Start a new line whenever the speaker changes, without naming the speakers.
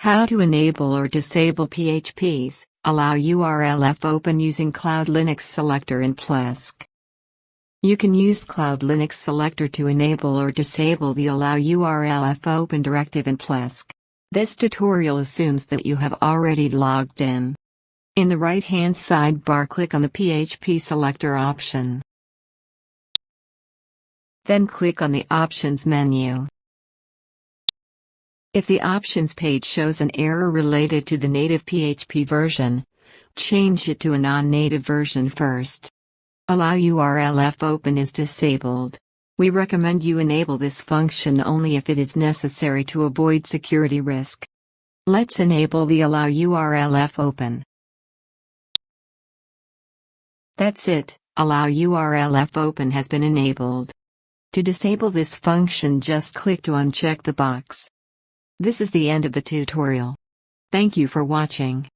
How to enable or disable PHPs, allow URL fopen using CloudLinux Selector in Plesk. You can use CloudLinux Selector to enable or disable the allow URL fopen directive in Plesk. This tutorial assumes that you have already logged in. In the right-hand sidebar, click on the PHP selector option. Then click on the Options menu. If the Options page shows an error related to the native PHP version, change it to a non-native version first. Allow URL fopen is disabled. We recommend you enable this function only if it is necessary to avoid security risk. Let's enable the allow URL fopen. That's it, allow URL fopen has been enabled. To disable this function, just click to uncheck the box. This is the end of the tutorial. Thank you for watching.